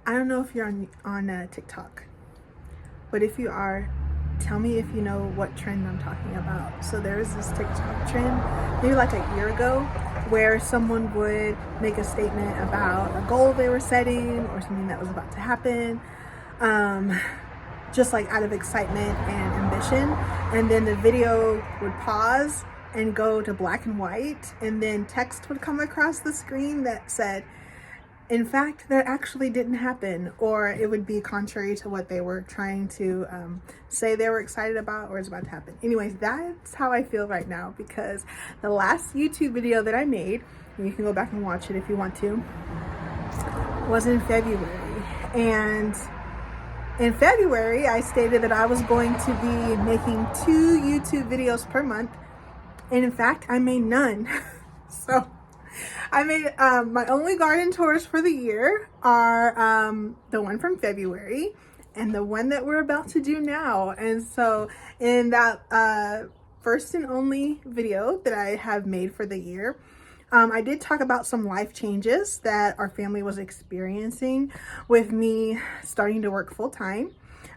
I don't know if you're on TikTok, but if you are, tell me if you know what trend I'm talking about. So there is this TikTok trend, maybe like a year ago, where someone would make a statement about a goal they were setting or something that was about to happen, just like out of excitement and ambition. And then the video would pause and go to black and white, and then text would come across the screen that said, in fact, that actually didn't happen, or it would be contrary to what they were trying to say they were excited about or is about to happen. Anyways, that's how I feel right now, because the last YouTube video that I made, and you can go back and watch it if you want to, was in February. And in February, I stated that I was going to be making 2 YouTube videos per month. And in fact, I made none. So I made my only garden tours for the year are the one from February and the one that we're about to do now. And so in that first and only video that I have made for the year, I did talk about some life changes that our family was experiencing with me starting to work full-time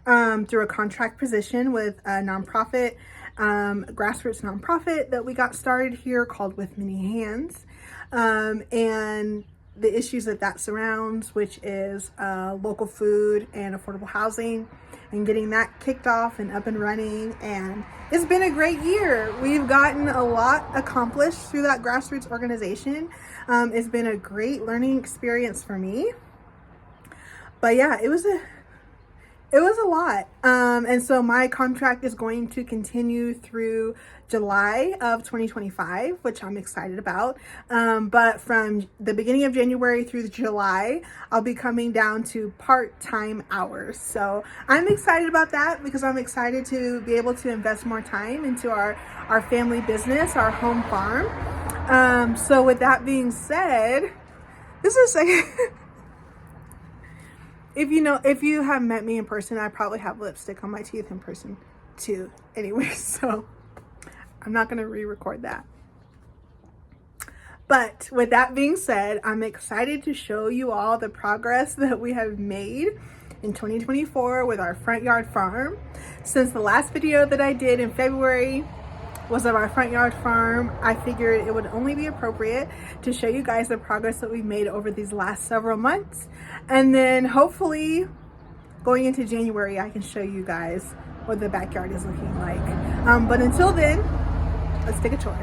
through a contract position with a nonprofit, grassroots nonprofit that we got started here called With Many Hands. And the issues that surrounds, which is local food and affordable housing, and getting that kicked off and up and running. And it's been a great year. We've gotten a lot accomplished through that grassroots organization. It's been a great learning experience for me. But yeah, it was a lot. And so my contract is going to continue through July of 2025, which I'm excited about. But from the beginning of January through July, I'll be coming down to part-time hours. So I'm excited about that because I'm excited to be able to invest more time into our family business, our home farm. So with that being said, this is like, if you have met me in person, I probably have lipstick on my teeth in person too. Anyway, so I'm not going to re-record that. But with that being said, I'm excited to show you all the progress that we have made in 2024 with our front yard farm. Since the last video that I did in February was of our front yard farm, I figured it would only be appropriate to show you guys the progress that we've made over these last several months. And then hopefully going into January, I can show you guys what the backyard is looking like. But until then, let's take a tour.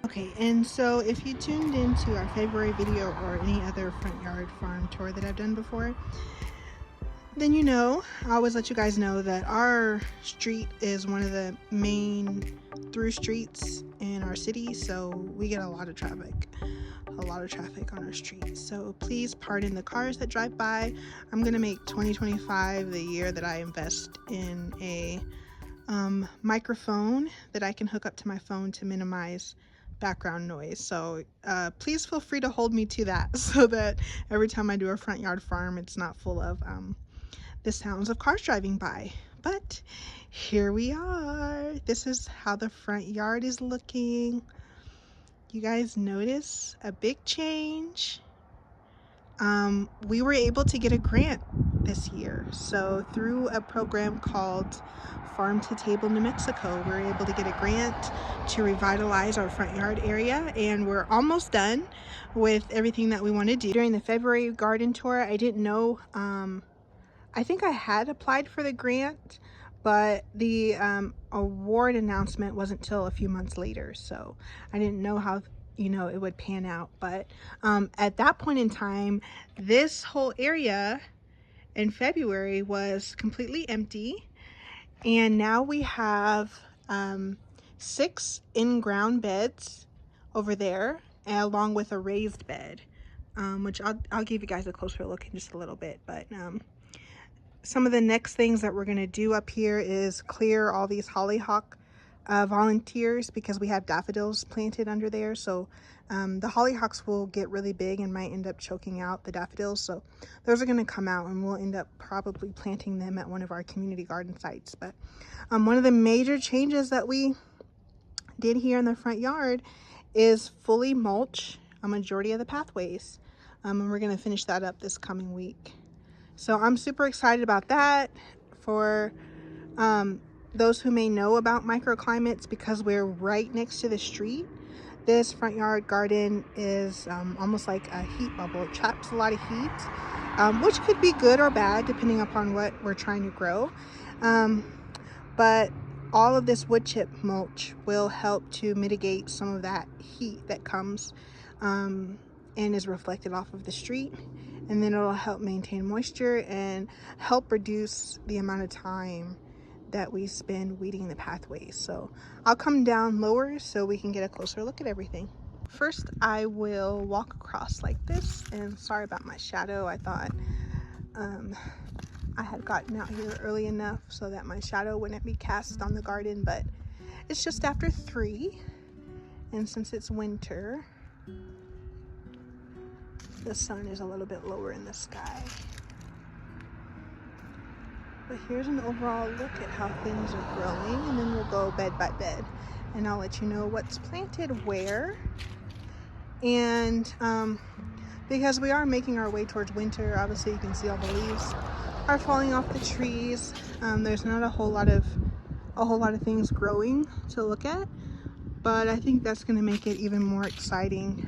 Okay, and so if you tuned into our February video or any other front yard farm tour that I've done before, then you know, I always let you guys know that our street is one of the main through streets in our city, so we get a lot of traffic on our street. So please pardon the cars that drive by. I'm gonna make 2025 the year that I invest in a microphone that I can hook up to my phone to minimize background noise. So please feel free to hold me to that so that every time I do a front yard farm, it's not full of the sounds of cars driving by. But here we are. This is how the front yard is looking. You guys notice a big change. We were able to get a grant this year. So through a program called Farm to Table New Mexico, we were able to get a grant to revitalize our front yard area, and we're almost done with everything that we want to do. During the February garden tour, I didn't know, I think I had applied for the grant, but the award announcement wasn't till a few months later, so I didn't know how it would pan out. But at that point in time, this whole area in February was completely empty, and now we have 6 in-ground beds over there, along with a raised bed, which I'll give you guys a closer look in just a little bit. But some of the next things that we're going to do up here is clear all these hollyhock volunteers, because we have daffodils planted under there. So the hollyhocks will get really big and might end up choking out the daffodils. So those are going to come out, and we'll end up probably planting them at one of our community garden sites. But one of the major changes that we did here in the front yard is fully mulch a majority of the pathways. And we're going to finish that up this coming week. So I'm super excited about that. For those who may know about microclimates, because we're right next to the street, this front yard garden is almost like a heat bubble. It traps a lot of heat, which could be good or bad depending upon what we're trying to grow. But all of this wood chip mulch will help to mitigate some of that heat that comes and is reflected off of the street. And then it'll help maintain moisture and help reduce the amount of time that we spend weeding the pathways. So I'll come down lower so we can get a closer look at everything. First, I will walk across like this, and sorry about my shadow. I thought I had gotten out here early enough so that my shadow wouldn't be cast on the garden, but it's just after 3, and since it's winter, the sun is a little bit lower in the sky. But here's an overall look at how things are growing, and then we'll go bed by bed and I'll let you know what's planted where. And because we are making our way towards winter, obviously you can see all the leaves are falling off the trees. There's not a whole lot of things growing to look at, but I think that's going to make it even more exciting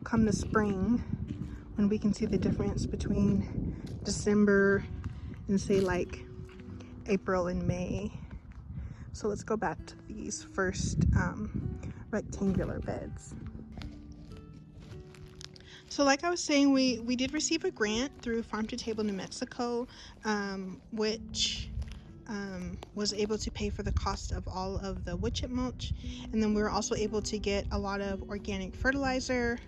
come the spring, when we can see the difference between December and say like April and May. So let's go back to these first rectangular beds. So like I was saying, we did receive a grant through Farm to Table New Mexico, which was able to pay for the cost of all of the wood chip mulch. And then we were also able to get a lot of organic fertilizer,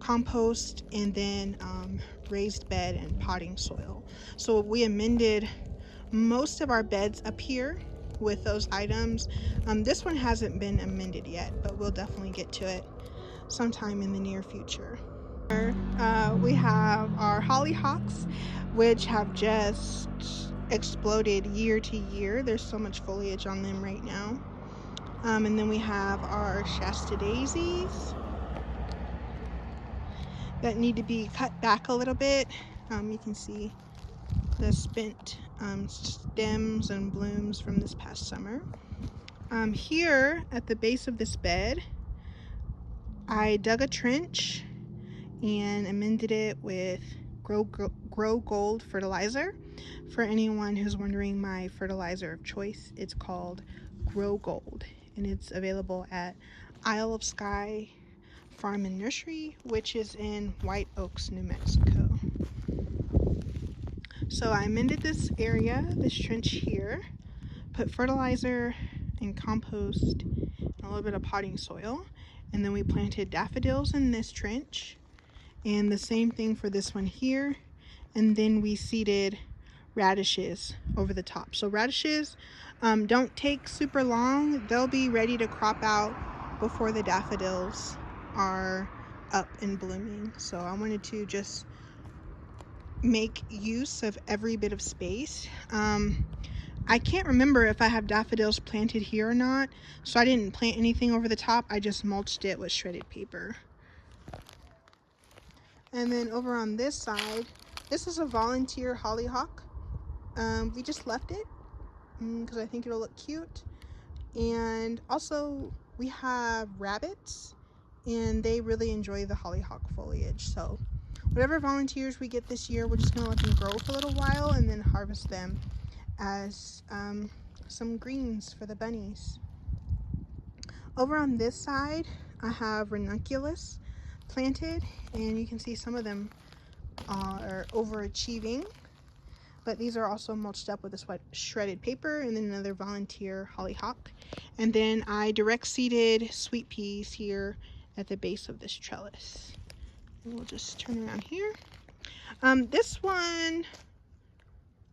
compost, and then raised bed and potting soil. So we amended most of our beds up here with those items. This one hasn't been amended yet, but we'll definitely get to it sometime in the near future. We have our hollyhocks, which have just exploded year to year. There's so much foliage on them right now. And then we have our Shasta daisies that need to be cut back a little bit. You can see the spent stems and blooms from this past summer. Here at the base of this bed, I dug a trench and amended it with Grow Gold fertilizer. For anyone who's wondering, my fertilizer of choice, it's called Grow Gold, and it's available at Isle of Skye Farm and Nursery, which is in White Oaks, New Mexico. So I amended this area, this trench here, put fertilizer and compost and a little bit of potting soil, and then we planted daffodils in this trench, and the same thing for this one here. And then we seeded radishes over the top. So radishes don't take super long. They'll be ready to crop out before the daffodils are up and blooming. So I wanted to just make use of every bit of space. I can't remember if I have daffodils planted here or not, so I didn't plant anything over the top. I just mulched it with shredded paper. And then over on this side, this is a volunteer hollyhock. We just left it because I think it'll look cute. And also we have rabbits, and they really enjoy the hollyhock foliage. So whatever volunteers we get this year, we're just gonna let them grow for a little while and then harvest them as some greens for the bunnies. Over on this side, I have ranunculus planted, and you can see some of them are overachieving, but these are also mulched up with this shredded paper, and then another volunteer hollyhock. And then I direct seeded sweet peas here at the base of this trellis. And we'll just turn around here. This one,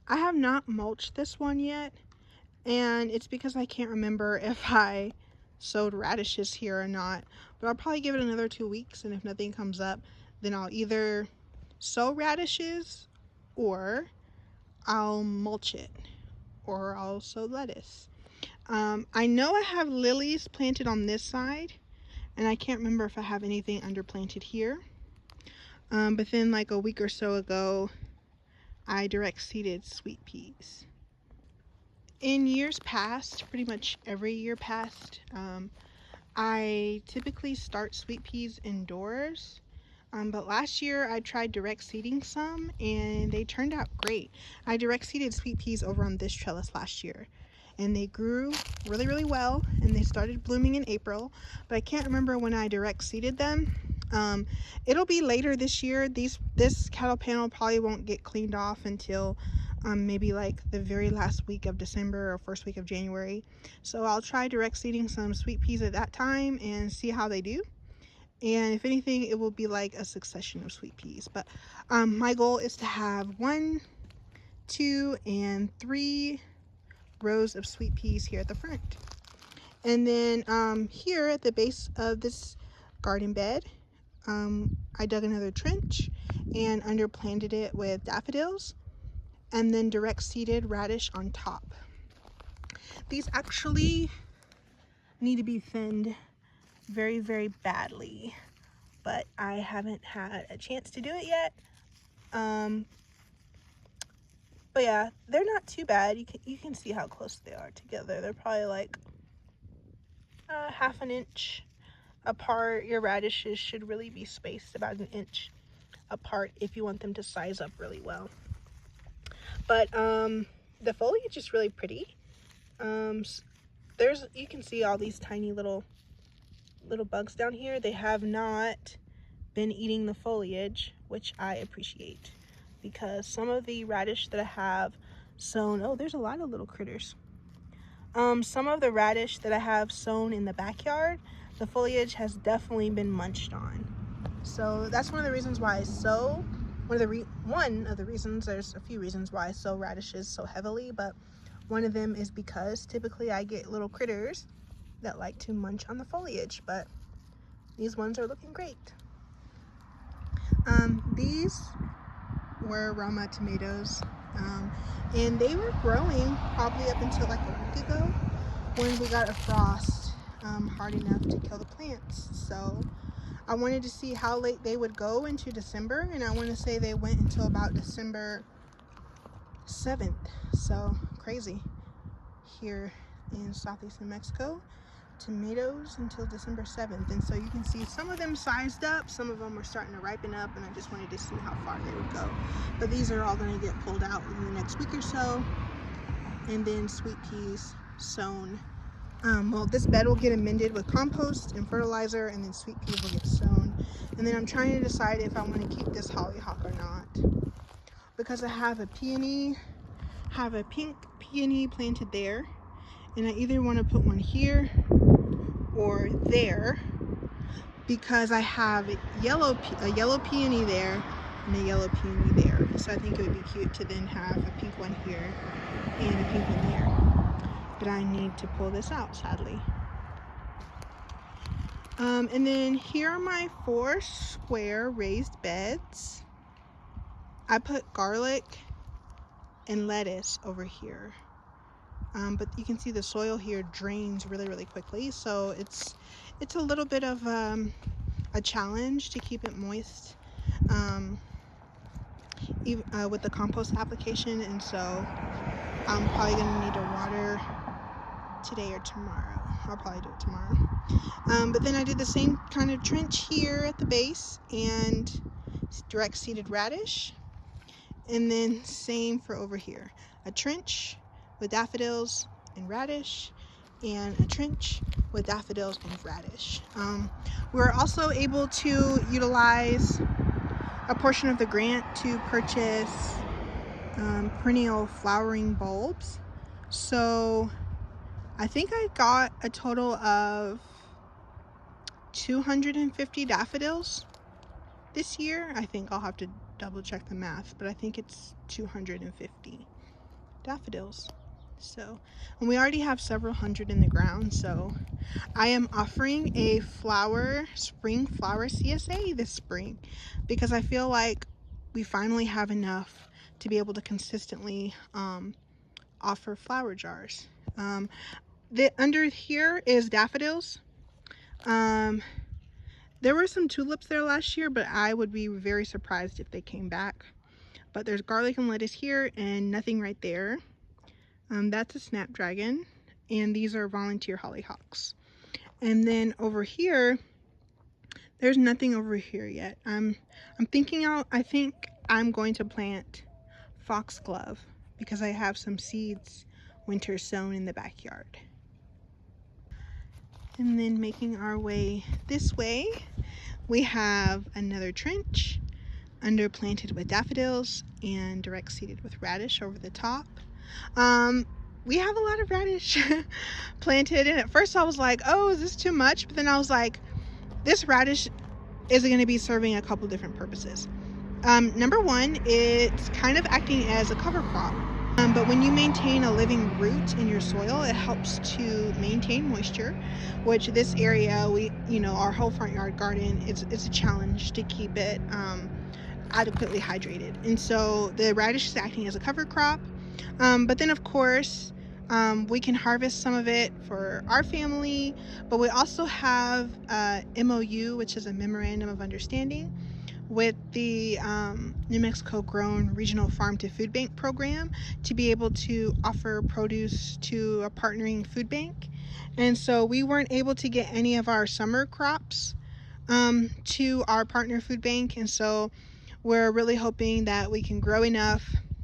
I have not mulched this one yet, and it's because I can't remember if I sowed radishes here or not, but I'll probably give it another 2 weeks, and if nothing comes up, then I'll either sow radishes, or I'll mulch it, or I'll sow lettuce. I know I have lilies planted on this side, And I can't remember if I have anything underplanted here. But then like a week or so ago, I direct seeded sweet peas. In years past, pretty much every year past, I typically start sweet peas indoors. But last year I tried direct seeding some and they turned out great. I direct seeded sweet peas over on this trellis last year and they grew really, really well and they started blooming in April, but I can't remember when I direct seeded them. It'll be later this year. This cattle panel probably won't get cleaned off until maybe like the very last week of December or first week of January. So I'll try direct seeding some sweet peas at that time and see how they do. And if anything, it will be like a succession of sweet peas. But my goal is to have 1, 2, and 3 rows of sweet peas here at the front. And then here at the base of this garden bed, I dug another trench and underplanted it with daffodils and then direct seeded radish on top. These actually need to be thinned very, very badly, but I haven't had a chance to do it yet. But yeah, they're not too bad. You can see how close they are together. They're probably like half an inch apart. Your radishes should really be spaced about an inch apart if you want them to size up really well. But the foliage is really pretty. You can see all these tiny little bugs down here. They have not been eating the foliage, which I appreciate, because some of the radish that I have sown, oh, there's a lot of little critters. Some of the radish that I have sown in the backyard, the foliage has definitely been munched on. So that's one of the reasons why I sow, one of the reasons, there's a few reasons why I sow radishes so heavily, but one of them is because typically I get little critters that like to munch on the foliage, but these ones are looking great. These were Roma tomatoes, and they were growing probably up until like a week ago when we got a frost hard enough to kill the plants. So I wanted to see how late they would go into December, and I want to say they went until about December 7th. So crazy. Here in southeast New Mexico, tomatoes until December 7th. And so you can see some of them sized up, some of them are starting to ripen up, and I just wanted to see how far they would go. But these are all going to get pulled out in the next week or so, and then sweet peas sown. Well, this bed will get amended with compost and fertilizer, and then sweet peas will get sown. And then I'm trying to decide if I want to keep this hollyhock or not, because I have a peony, have a pink peony planted there, and I either want to put one here or there, because I have a yellow peony there and a yellow peony there. So I think it would be cute to then have a pink one here and a pink one there. But I need to pull this out, sadly. And then here are my 4 square raised beds. I put garlic and lettuce over here. But you can see the soil here drains really, really quickly. So it's a little bit of a challenge to keep it moist even, with the compost application. And so I'm probably going to need to water today or tomorrow. I'll probably do it tomorrow. But then I did the same kind of trench here at the base and direct seeded radish. And then same for over here. A trench with daffodils and radish, and a trench with daffodils and radish. We're also able to utilize a portion of the grant to purchase perennial flowering bulbs. So I think I got a total of 250 daffodils this year. I think I'll have to double check the math, but I think it's 250 daffodils. So, and we already have several hundred in the ground. So I am offering a spring flower CSA this spring, because I feel like we finally have enough to be able to consistently offer flower jars. Under here is daffodils. There were some tulips there last year, but I would be very surprised if they came back. But there's garlic and lettuce here and nothing right there. That's a snapdragon, and these are volunteer hollyhocks. And then over here, there's nothing over here yet. I'm thinking I think I'm going to plant foxglove because I have some seeds winter sown in the backyard. And then making our way this way, we have another trench underplanted with daffodils and direct seeded with radish over the top. We have a lot of radish planted, and at first I was like, oh, is this too much? But then I was like, this radish is going to be serving a couple different purposes. Number one, it's kind of acting as a cover crop. But when you maintain a living root in your soil, it helps to maintain moisture, which this area, our whole front yard garden, it's a challenge to keep it adequately hydrated. And so the radish is acting as a cover crop. But then of course, we can harvest some of it for our family, but we also have MOU, which is a Memorandum of Understanding, with the New Mexico Grown Regional Farm to Food Bank program to be able to offer produce to a partnering food bank. And so we weren't able to get any of our summer crops to our partner food bank, and so we're really hoping that we can grow enough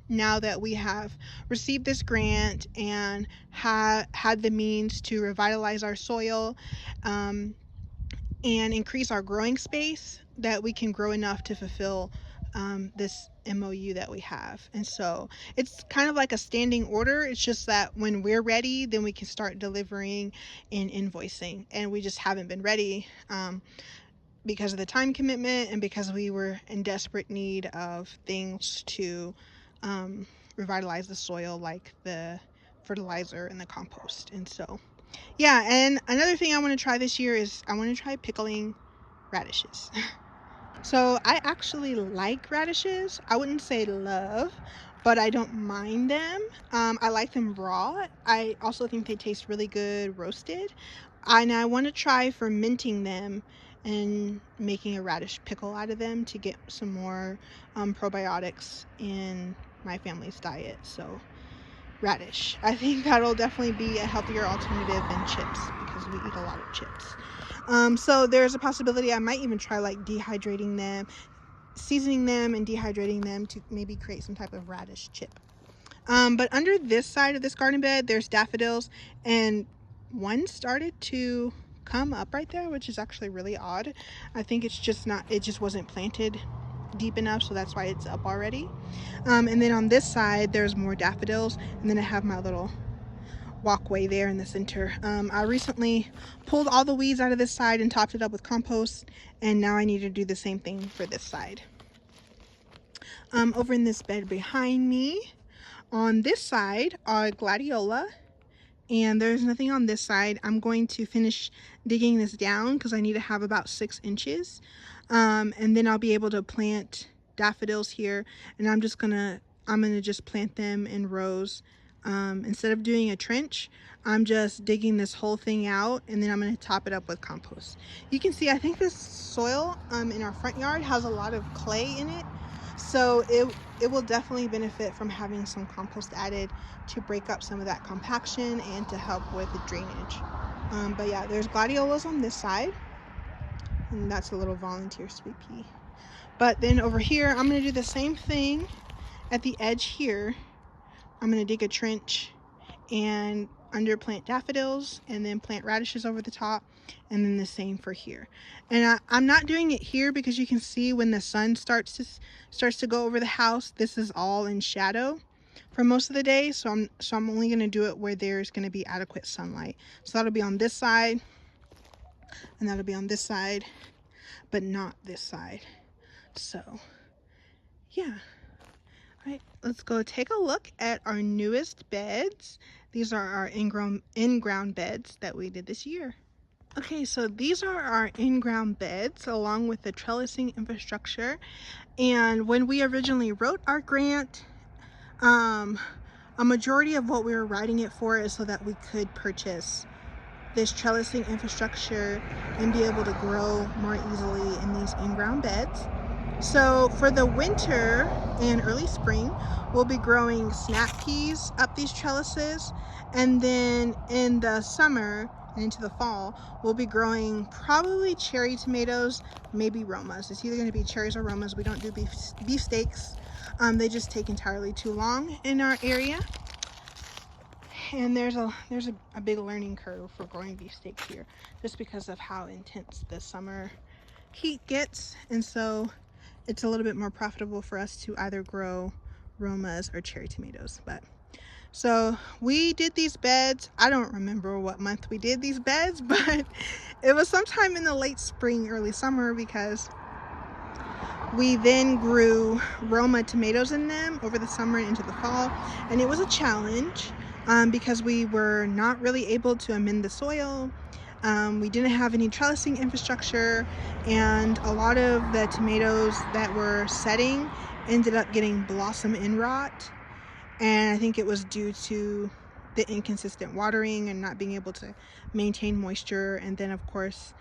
now that we have received this grant and had the means to revitalize our soil and increase our growing space, that we can grow enough to fulfill this MOU that we have. And so it's kind of like a standing order. It's just that when we're ready, then we can start delivering and invoicing, and we just haven't been ready because of the time commitment and because we were in desperate need of things to revitalize the soil, like the fertilizer and the compost. And so yeah, and another thing I want to try this year is I want to try pickling radishes. So I actually like radishes. I wouldn't say love, but I don't mind them. I like them raw. I also think they taste really good roasted. And I want to try fermenting them and making a radish pickle out of them to get some more probiotics in my family's diet. So radish, I think that'll definitely be a healthier alternative than chips because we eat a lot of chips. So there's a possibility I might even try like dehydrating them, seasoning them and dehydrating them to maybe create some type of radish chip. But under this side of this garden bed, there's daffodils, and one started to come up right there, which is actually really odd. I think it just wasn't planted deep enough, so that's why it's up already. And then on this side, there's more daffodils, and then I have my little walkway there in the center. I recently pulled all the weeds out of this side and topped it up with compost, and now I need to do the same thing for this side. Over in this bed behind me, on this side are gladiola, and there's nothing on this side. I'm going to finish digging this down because I need to have about 6 inches, and then I'll be able to plant daffodils here, and I'm gonna just plant them in rows. Instead of doing a trench, I'm just digging this whole thing out, and then I'm going to top it up with compost. You can see, I think this soil in our front yard has a lot of clay in it, so it will definitely benefit from having some compost added to break up some of that compaction and to help with the drainage. But yeah, there's gladiolas on this side, and that's a little volunteer sweet pea. But then over here, I'm going to do the same thing at the edge here. I'm going to dig a trench and underplant daffodils, and then plant radishes over the top, and then the same for here. And I'm not doing it here because you can see when the sun starts to go over the house, this is all in shadow for most of the day. So I'm only going to do it where there's going to be adequate sunlight. So that'll be on this side, and that'll be on this side, but not this side. So yeah. All right, let's go take a look at our newest beds. These are our in-ground beds that we did this year. Okay, so these are our in-ground beds along with the trellising infrastructure. And when we originally wrote our grant, a majority of what we were writing it for is so that we could purchase this trellising infrastructure and be able to grow more easily in these in-ground beds. So for the winter and early spring, we'll be growing snap peas up these trellises, and then in the summer and into the fall, we'll be growing probably cherry tomatoes, maybe Romas. It's either going to be cherries or Romas. We don't do beefsteaks. They just take entirely too long in our area. And there's a big learning curve for growing beefsteaks here, just because of how intense the summer heat gets. And so it's a little bit more profitable for us to either grow Romas or cherry tomatoes. But so we did these beds. I don't remember what month we did these beds, but it was sometime in the late spring, early summer, because we then grew Roma tomatoes in them over the summer and into the fall. And it was a challenge because we were not really able to amend the soil. We didn't have any trellising infrastructure, and a lot of the tomatoes that were setting ended up getting blossom end rot. And I think it was due to the inconsistent watering and not being able to maintain moisture. And then of course,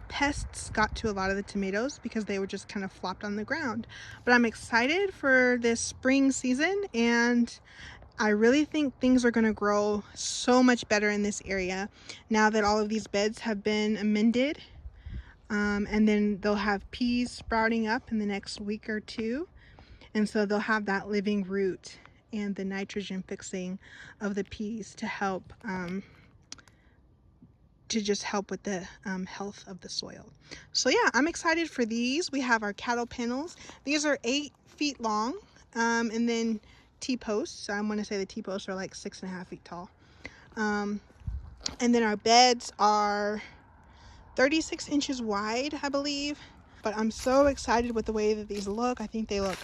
pests got to a lot of the tomatoes because they were just kind of flopped on the ground. But I'm excited for this spring season, and I really think things are going to grow so much better in this area now that all of these beds have been amended. And then they'll have peas sprouting up in the next week or two. And so they'll have that living root and the nitrogen fixing of the peas to help just help with the health of the soil. So yeah, I'm excited for these. We have our cattle panels. These are 8 feet long, and then T-posts. I'm going to say the T-posts are like 6.5 feet tall. And then our beds are 36 inches wide, I believe. But I'm so excited with the way that these look. I think they look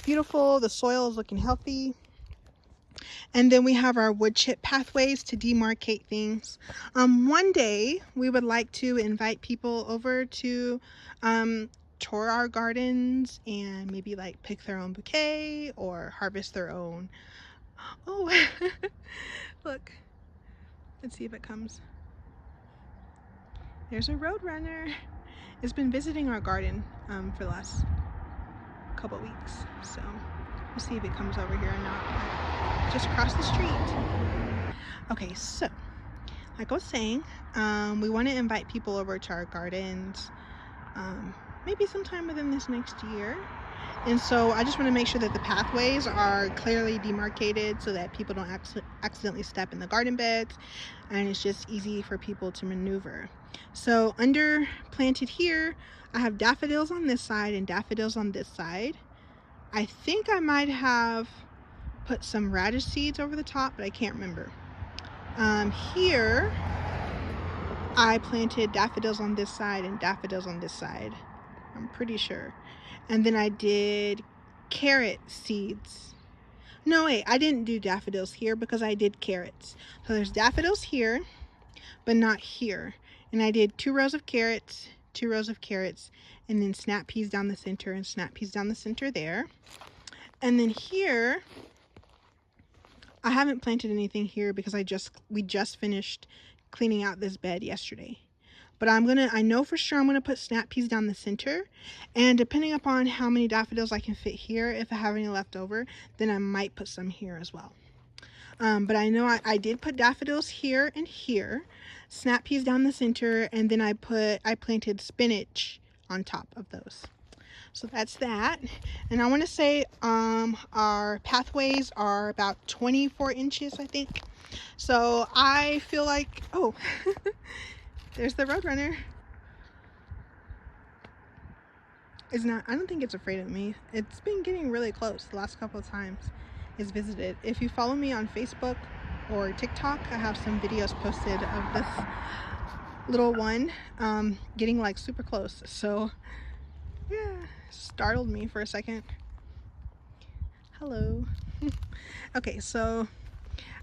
beautiful. The soil is looking healthy. And then we have our wood chip pathways to demarcate things. One day we would like to invite people over to tour our gardens and maybe like pick their own bouquet or harvest their own. Oh, look, let's see if it comes. There's a roadrunner. It's been visiting our garden for the last couple weeks, so we'll see if it comes over here or not. Just across the street. Okay, so like I was saying, we want to invite people over to our gardens maybe sometime within this next year. And so I just want to make sure that the pathways are clearly demarcated so that people don't accidentally step in the garden beds, and it's just easy for people to maneuver. So under planted here, I have daffodils on this side and daffodils on this side. I think I might have put some radish seeds over the top, but I can't remember. Here I planted daffodils on this side and daffodils on this side, I'm pretty sure. And then I did carrot seeds. No, wait, I didn't do daffodils here because I did carrots. So there's daffodils here, but not here. And I did 2 rows of carrots, 2 rows of carrots, and then snap peas down the center and snap peas down the center there. And then here, I haven't planted anything here because we just finished cleaning out this bed yesterday. But I know for sure I'm gonna put snap peas down the center, and depending upon how many daffodils I can fit here, if I have any left over, then I might put some here as well. But I know I did put daffodils here and here, snap peas down the center, and then I planted spinach on top of those. So that's that. And I want to say our pathways are about 24 inches, I think. So I feel like, oh, there's the roadrunner. I don't think it's afraid of me. It's been getting really close the last couple of times it's visited. If you follow me on Facebook or TikTok, I have some videos posted of this little one getting like super close. So yeah, startled me for a second. Hello. Okay, so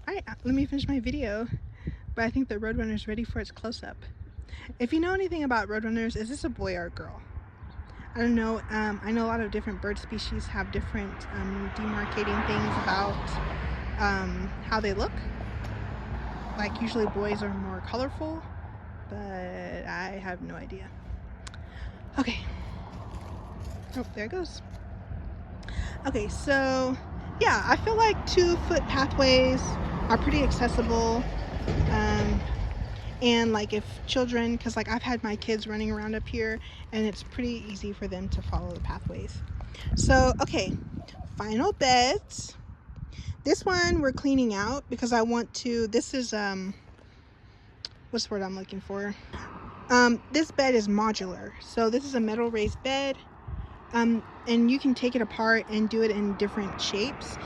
let me finish my video, but I think the roadrunner is ready for its close-up. If you know anything about roadrunners, is this a boy or a girl? I don't know. I know a lot of different bird species have different demarcating things about how they look. Like usually boys are more colorful, but I have no idea. Okay. Oh, there it goes. Okay, so yeah, I feel like 2-foot pathways are pretty accessible. And like if children, because like I've had my kids running around up here and it's pretty easy for them to follow the pathways. So, okay, final beds. This one we're cleaning out because I want to, this is, what's the word I'm looking for? This bed is modular. So this is a metal raised bed. And you can take it apart and do it in different shapes.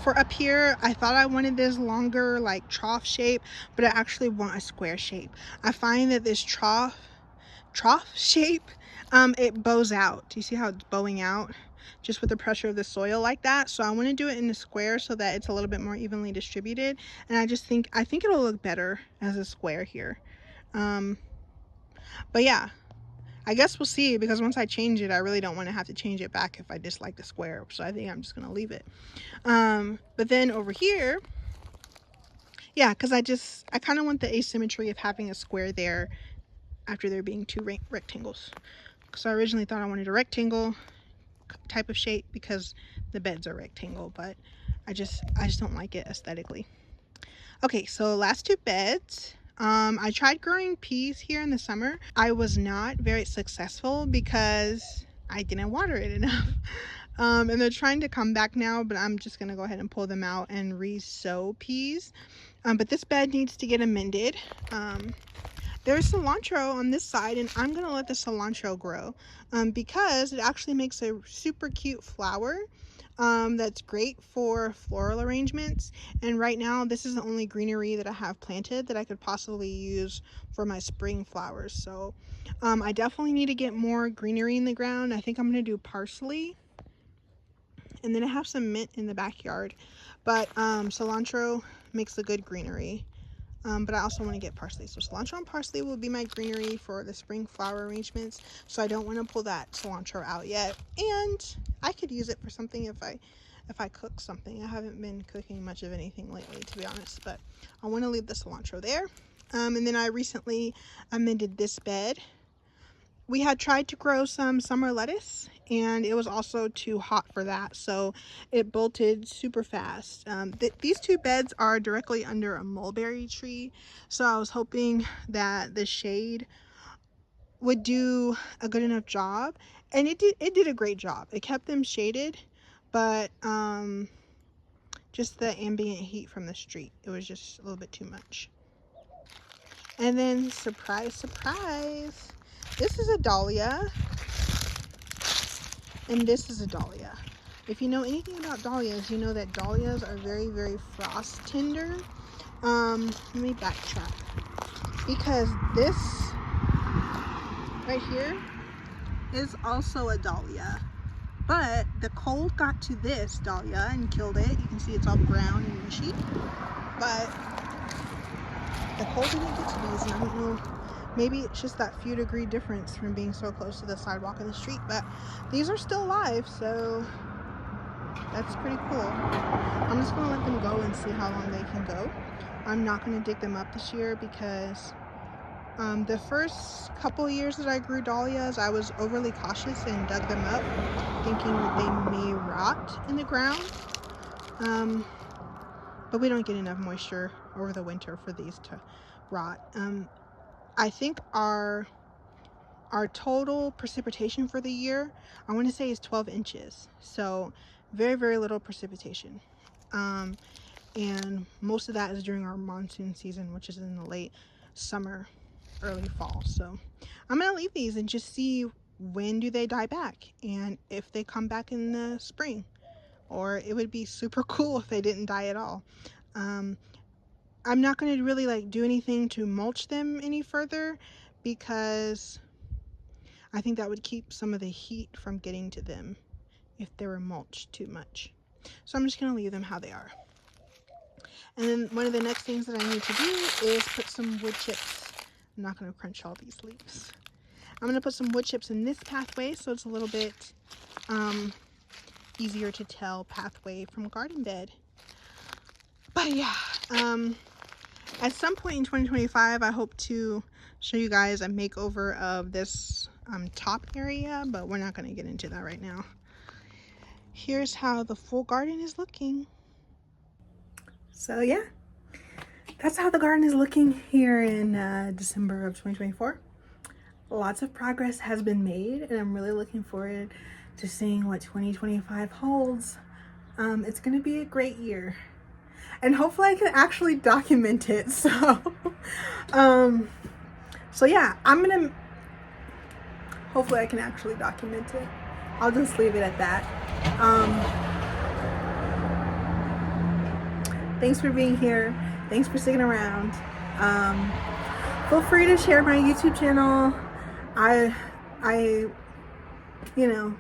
For up here, I thought I wanted this longer like trough shape, but I actually want a square shape. I find that this trough shape, it bows out. Do you see how it's bowing out? Just with the pressure of the soil like that. So I want to do it in a square so that it's a little bit more evenly distributed. And I think it'll look better as a square here. But yeah, I guess we'll see, because once I change it, I really don't want to have to change it back if I dislike the square. So I think I'm just going to leave it. But then over here, yeah, because I kind of want the asymmetry of having a square there after there being two rectangles. So I originally thought I wanted a rectangle type of shape because the beds are rectangle, but I just don't like it aesthetically. Okay, so last two beds. I tried growing peas here in the summer. I was not very successful because I didn't water it enough. And they're trying to come back now, but I'm just gonna go ahead and pull them out and re-sow peas. But this bed needs to get amended. There's cilantro on this side, and I'm gonna let the cilantro grow because it actually makes a super cute flower. That's great for floral arrangements, and right now this is the only greenery that I have planted that I could possibly use for my spring flowers. So I definitely need to get more greenery in the ground. I think I'm gonna do parsley, and then I have some mint in the backyard, but cilantro makes a good greenery. But I also want to get parsley. So cilantro and parsley will be my greenery for the spring flower arrangements. So I don't want to pull that cilantro out yet. And I could use it for something if I cook something. I haven't been cooking much of anything lately, to be honest. But I want to leave the cilantro there. And then I recently amended this bed. We had tried to grow some summer lettuce, and it was also too hot for that, so it bolted super fast. These two beds are directly under a mulberry tree, so I was hoping that the shade would do a good enough job, and it did a great job. It kept them shaded, but just the ambient heat from the street, it was just a little bit too much. And then, surprise, surprise, this is a dahlia, and this is a dahlia. If you know anything about dahlias, you know that dahlias are very, very frost tender. Let me backtrack, because this right here is also a dahlia, but the cold got to this dahlia and killed it. You can see it's all brown and mushy, but the cold didn't get to these, and I don't know, maybe it's just that few degree difference from being so close to the sidewalk and the street, but these are still alive, so that's pretty cool. I'm just gonna let them go and see how long they can go. I'm not gonna dig them up this year because the first couple years that I grew dahlias, I was overly cautious and dug them up thinking that they may rot in the ground. But we don't get enough moisture over the winter for these to rot. I think our total precipitation for the year, I want to say, is 12 inches. So very, very little precipitation. And most of that is during our monsoon season, which is in the late summer, early fall. So I'm going to leave these and just see when do they die back and if they come back in the spring. Or it would be super cool if they didn't die at all. I'm not going to really like do anything to mulch them any further because I think that would keep some of the heat from getting to them if they were mulched too much. So I'm just going to leave them how they are. And then one of the next things that I need to do is put some wood chips. I'm not going to crunch all these leaves. I'm going to put some wood chips in this pathway so it's a little bit easier to tell pathway from garden bed. But yeah, At some point in 2025, I hope to show you guys a makeover of this top area, but we're not going to get into that right now. Here's how the full garden is looking. So yeah, that's how the garden is looking here in December of 2024. Lots of progress has been made, and I'm really looking forward to seeing what 2025 holds. It's going to be a great year, and hopefully I can actually document it. So yeah, hopefully I can actually document it. I'll just leave it at that. Thanks for being here. Thanks for sticking around. Feel free to share my YouTube channel. You know,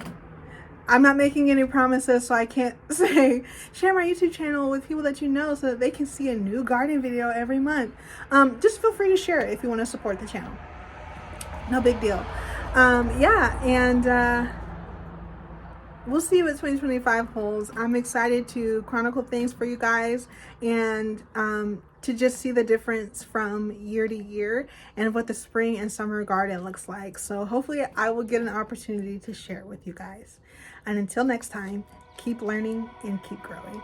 I'm not making any promises, so I can't say share my YouTube channel with people that you know so that they can see a new garden video every month. Just feel free to share it if you want to support the channel. No big deal. Yeah, and we'll see what 2025 holds. I'm excited to chronicle things for you guys, and to just see the difference from year to year and what the spring and summer garden looks like. So hopefully I will get an opportunity to share it with you guys. And until next time, keep learning and keep growing.